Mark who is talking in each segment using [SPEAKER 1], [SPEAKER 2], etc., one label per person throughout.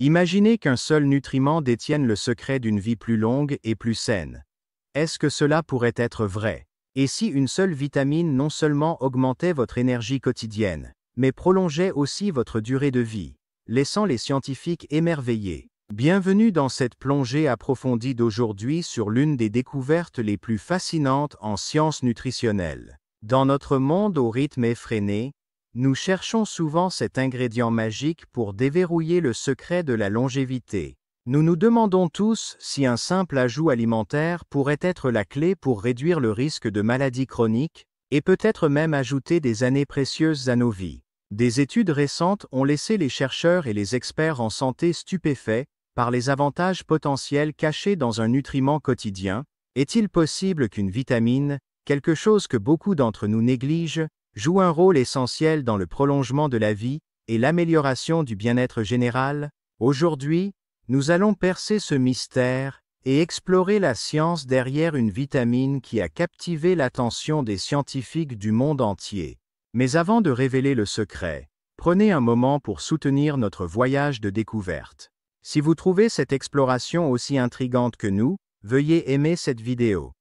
[SPEAKER 1] Imaginez qu'un seul nutriment détienne le secret d'une vie plus longue et plus saine. Est-ce que cela pourrait être vrai? Et si une seule vitamine non seulement augmentait votre énergie quotidienne, mais prolongeait aussi votre durée de vie, laissant les scientifiques émerveillés? Bienvenue dans cette plongée approfondie d'aujourd'hui sur l'une des découvertes les plus fascinantes en sciences nutritionnelles. Dans notre monde au rythme effréné, nous cherchons souvent cet ingrédient magique pour déverrouiller le secret de la longévité. Nous nous demandons tous si un simple ajout alimentaire pourrait être la clé pour réduire le risque de maladies chroniques, et peut-être même ajouter des années précieuses à nos vies. Des études récentes ont laissé les chercheurs et les experts en santé stupéfaits par les avantages potentiels cachés dans un nutriment quotidien. Est-il possible qu'une vitamine, quelque chose que beaucoup d'entre nous négligent, joue un rôle essentiel dans le prolongement de la vie et l'amélioration du bien-être général? Aujourd'hui, nous allons percer ce mystère et explorer la science derrière une vitamine qui a captivé l'attention des scientifiques du monde entier. Mais avant de révéler le secret, prenez un moment pour soutenir notre voyage de découverte. Si vous trouvez cette exploration aussi intrigante que nous, veuillez aimer cette vidéo.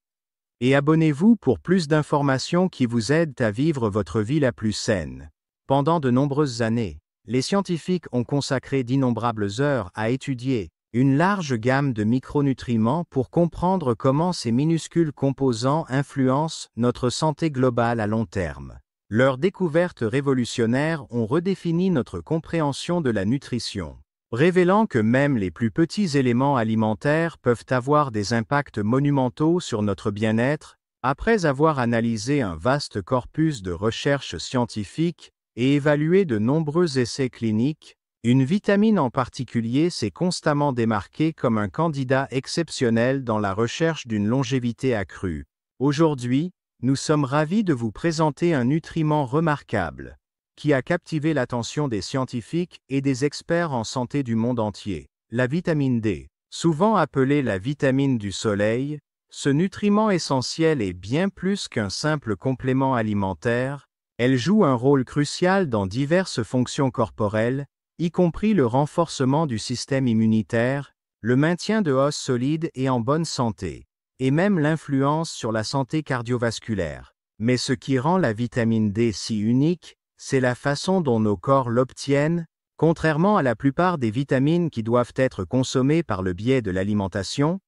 [SPEAKER 1] Et abonnez-vous pour plus d'informations qui vous aident à vivre votre vie la plus saine. Pendant de nombreuses années, les scientifiques ont consacré d'innombrables heures à étudier une large gamme de micronutriments pour comprendre comment ces minuscules composants influencent notre santé globale à long terme. Leurs découvertes révolutionnaires ont redéfini notre compréhension de la nutrition, révélant que même les plus petits éléments alimentaires peuvent avoir des impacts monumentaux sur notre bien-être. Après avoir analysé un vaste corpus de recherches scientifiques et évalué de nombreux essais cliniques, une vitamine en particulier s'est constamment démarquée comme un candidat exceptionnel dans la recherche d'une longévité accrue. Aujourd'hui, nous sommes ravis de vous présenter un nutriment remarquable qui a captivé l'attention des scientifiques et des experts en santé du monde entier, la vitamine D. Souvent appelée la vitamine du soleil, ce nutriment essentiel est bien plus qu'un simple complément alimentaire. Elle joue un rôle crucial dans diverses fonctions corporelles, y compris le renforcement du système immunitaire, le maintien de os solides et en bonne santé, et même l'influence sur la santé cardiovasculaire. Mais ce qui rend la vitamine D si unique, c'est la façon dont nos corps l'obtiennent. Contrairement à la plupart des vitamines qui doivent être consommées par le biais de l'alimentation,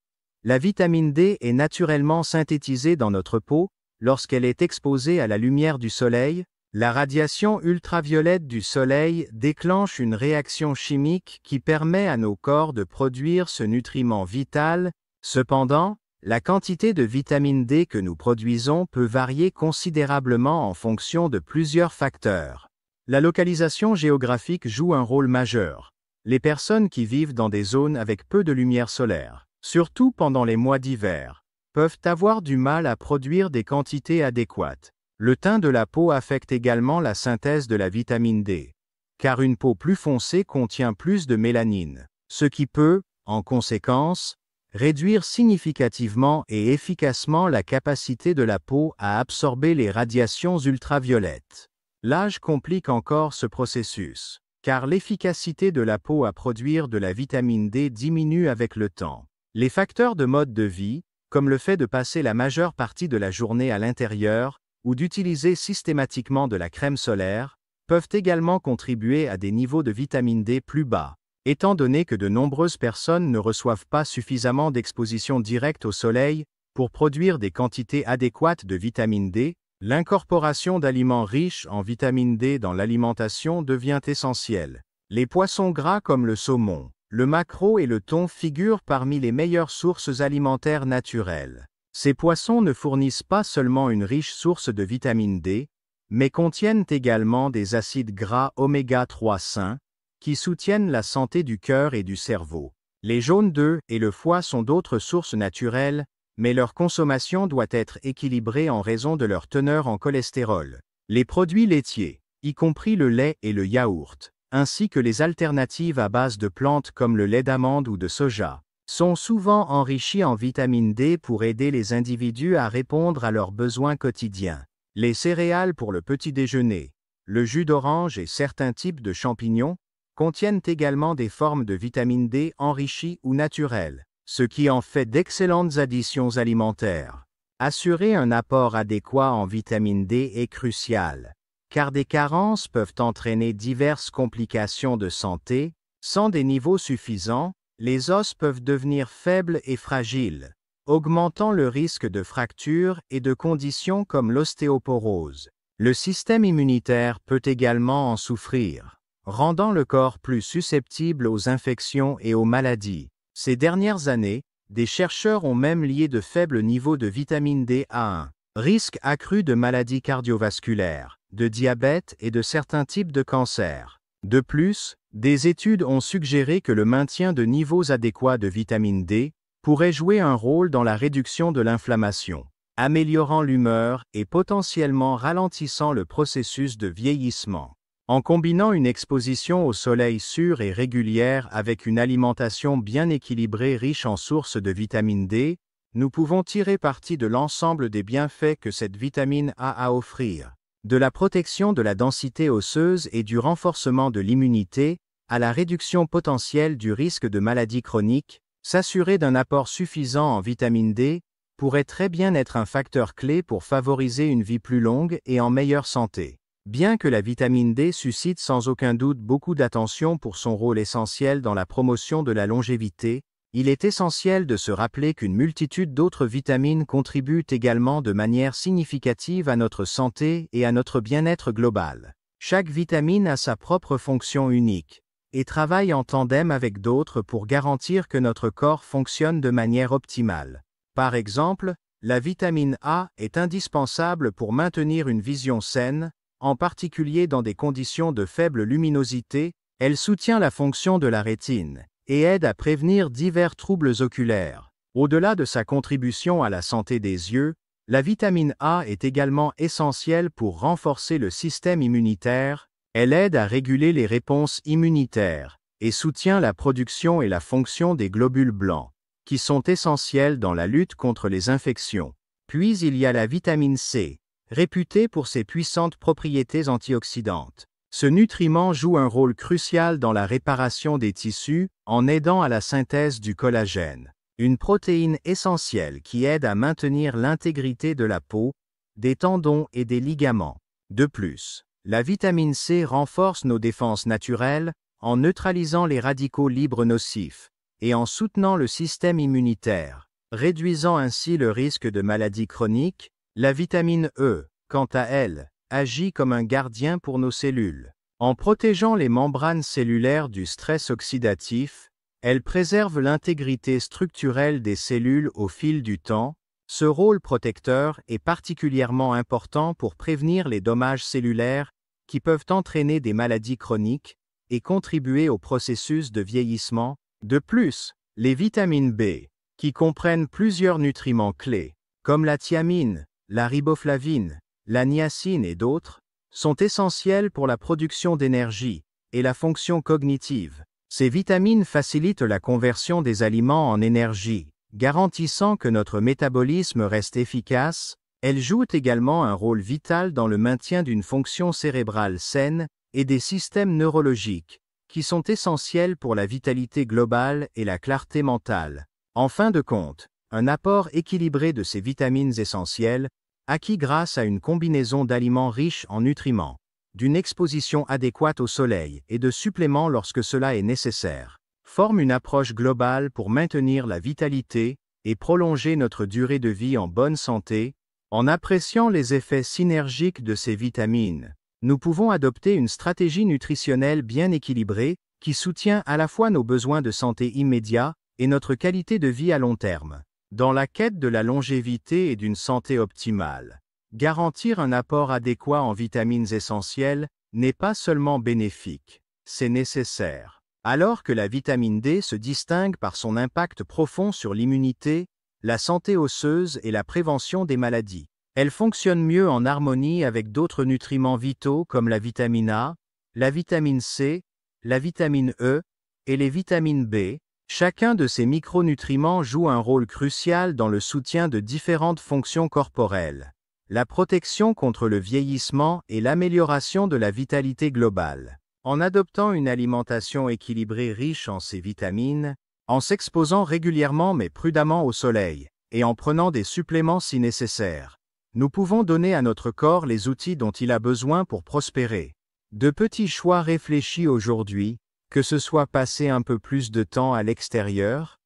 [SPEAKER 1] la vitamine D est naturellement synthétisée dans notre peau lorsqu'elle est exposée à la lumière du soleil. La radiation ultraviolette du soleil déclenche une réaction chimique qui permet à nos corps de produire ce nutriment vital. Cependant, la quantité de vitamine D que nous produisons peut varier considérablement en fonction de plusieurs facteurs. La localisation géographique joue un rôle majeur. Les personnes qui vivent dans des zones avec peu de lumière solaire, surtout pendant les mois d'hiver, peuvent avoir du mal à produire des quantités adéquates. Le teint de la peau affecte également la synthèse de la vitamine D, car une peau plus foncée contient plus de mélanine, ce qui peut, en conséquence, réduire significativement et efficacement la capacité de la peau à absorber les radiations ultraviolettes. L'âge complique encore ce processus, car l'efficacité de la peau à produire de la vitamine D diminue avec le temps. Les facteurs de mode de vie, comme le fait de passer la majeure partie de la journée à l'intérieur, ou d'utiliser systématiquement de la crème solaire, peuvent également contribuer à des niveaux de vitamine D plus bas. Étant donné que de nombreuses personnes ne reçoivent pas suffisamment d'exposition directe au soleil pour produire des quantités adéquates de vitamine D, l'incorporation d'aliments riches en vitamine D dans l'alimentation devient essentielle. Les poissons gras comme le saumon, le maquereau et le thon figurent parmi les meilleures sources alimentaires naturelles. Ces poissons ne fournissent pas seulement une riche source de vitamine D, mais contiennent également des acides gras oméga 3 sains, qui soutiennent la santé du cœur et du cerveau. Les jaunes d'œufs et le foie sont d'autres sources naturelles, mais leur consommation doit être équilibrée en raison de leur teneur en cholestérol. Les produits laitiers, y compris le lait et le yaourt, ainsi que les alternatives à base de plantes comme le lait d'amande ou de soja, sont souvent enrichis en vitamine D pour aider les individus à répondre à leurs besoins quotidiens. Les céréales pour le petit déjeuner, le jus d'orange et certains types de champignons contiennent également des formes de vitamine D enrichies ou naturelles, ce qui en fait d'excellentes additions alimentaires. Assurer un apport adéquat en vitamine D est crucial, car des carences peuvent entraîner diverses complications de santé. Sans des niveaux suffisants, les os peuvent devenir faibles et fragiles, augmentant le risque de fractures et de conditions comme l'ostéoporose. Le système immunitaire peut également en souffrir, rendant le corps plus susceptible aux infections et aux maladies. Ces dernières années, des chercheurs ont même lié de faibles niveaux de vitamine D à un risque accru de maladies cardiovasculaires, de diabète et de certains types de cancers. De plus, des études ont suggéré que le maintien de niveaux adéquats de vitamine D pourrait jouer un rôle dans la réduction de l'inflammation, améliorant l'humeur et potentiellement ralentissant le processus de vieillissement. En combinant une exposition au soleil sûre et régulière avec une alimentation bien équilibrée riche en sources de vitamine D, nous pouvons tirer parti de l'ensemble des bienfaits que cette vitamine a à offrir. De la protection de la densité osseuse et du renforcement de l'immunité, à la réduction potentielle du risque de maladies chroniques, s'assurer d'un apport suffisant en vitamine D pourrait très bien être un facteur clé pour favoriser une vie plus longue et en meilleure santé. Bien que la vitamine D suscite sans aucun doute beaucoup d'attention pour son rôle essentiel dans la promotion de la longévité, il est essentiel de se rappeler qu'une multitude d'autres vitamines contribuent également de manière significative à notre santé et à notre bien-être global. Chaque vitamine a sa propre fonction unique et travaille en tandem avec d'autres pour garantir que notre corps fonctionne de manière optimale. Par exemple, la vitamine A est indispensable pour maintenir une vision saine, en particulier dans des conditions de faible luminosité. Elle soutient la fonction de la rétine et aide à prévenir divers troubles oculaires. Au-delà de sa contribution à la santé des yeux, la vitamine A est également essentielle pour renforcer le système immunitaire. Elle aide à réguler les réponses immunitaires et soutient la production et la fonction des globules blancs, qui sont essentiels dans la lutte contre les infections. Puis il y a la vitamine C, réputée pour ses puissantes propriétés antioxydantes. Ce nutriment joue un rôle crucial dans la réparation des tissus en aidant à la synthèse du collagène, une protéine essentielle qui aide à maintenir l'intégrité de la peau, des tendons et des ligaments. De plus, la vitamine C renforce nos défenses naturelles en neutralisant les radicaux libres nocifs et en soutenant le système immunitaire, réduisant ainsi le risque de maladies chroniques. La vitamine E, quant à elle, agit comme un gardien pour nos cellules. En protégeant les membranes cellulaires du stress oxydatif, elle préserve l'intégrité structurelle des cellules au fil du temps. Ce rôle protecteur est particulièrement important pour prévenir les dommages cellulaires qui peuvent entraîner des maladies chroniques et contribuer au processus de vieillissement. De plus, les vitamines B, qui comprennent plusieurs nutriments clés, comme la thiamine, la riboflavine, la niacine et d'autres, sont essentielles pour la production d'énergie et la fonction cognitive. Ces vitamines facilitent la conversion des aliments en énergie, garantissant que notre métabolisme reste efficace. Elles jouent également un rôle vital dans le maintien d'une fonction cérébrale saine et des systèmes neurologiques, qui sont essentiels pour la vitalité globale et la clarté mentale. En fin de compte, un apport équilibré de ces vitamines essentielles, acquis grâce à une combinaison d'aliments riches en nutriments, d'une exposition adéquate au soleil et de suppléments lorsque cela est nécessaire, forme une approche globale pour maintenir la vitalité et prolonger notre durée de vie en bonne santé. En appréciant les effets synergiques de ces vitamines, nous pouvons adopter une stratégie nutritionnelle bien équilibrée qui soutient à la fois nos besoins de santé immédiats et notre qualité de vie à long terme. Dans la quête de la longévité et d'une santé optimale, garantir un apport adéquat en vitamines essentielles n'est pas seulement bénéfique, c'est nécessaire. Alors que la vitamine D se distingue par son impact profond sur l'immunité, la santé osseuse et la prévention des maladies, elle fonctionne mieux en harmonie avec d'autres nutriments vitaux comme la vitamine A, la vitamine C, la vitamine E et les vitamines B. Chacun de ces micronutriments joue un rôle crucial dans le soutien de différentes fonctions corporelles, la protection contre le vieillissement et l'amélioration de la vitalité globale. En adoptant une alimentation équilibrée riche en ces vitamines, en s'exposant régulièrement mais prudemment au soleil, et en prenant des suppléments si nécessaire, nous pouvons donner à notre corps les outils dont il a besoin pour prospérer. De petits choix réfléchis aujourd'hui, que ce soit passer un peu plus de temps à l'extérieur,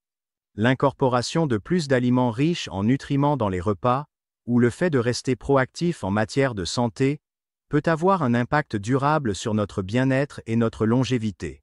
[SPEAKER 1] l'incorporation de plus d'aliments riches en nutriments dans les repas, ou le fait de rester proactif en matière de santé, peut avoir un impact durable sur notre bien-être et notre longévité.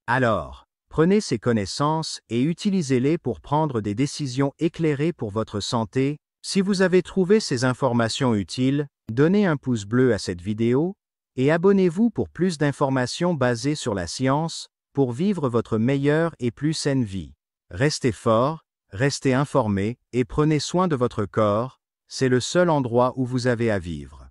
[SPEAKER 1] Alors, prenez ces connaissances et utilisez-les pour prendre des décisions éclairées pour votre santé. Si vous avez trouvé ces informations utiles, donnez un pouce bleu à cette vidéo et abonnez-vous pour plus d'informations basées sur la science pour vivre votre meilleure et plus saine vie. Restez fort, restez informé et prenez soin de votre corps, c'est le seul endroit où vous avez à vivre.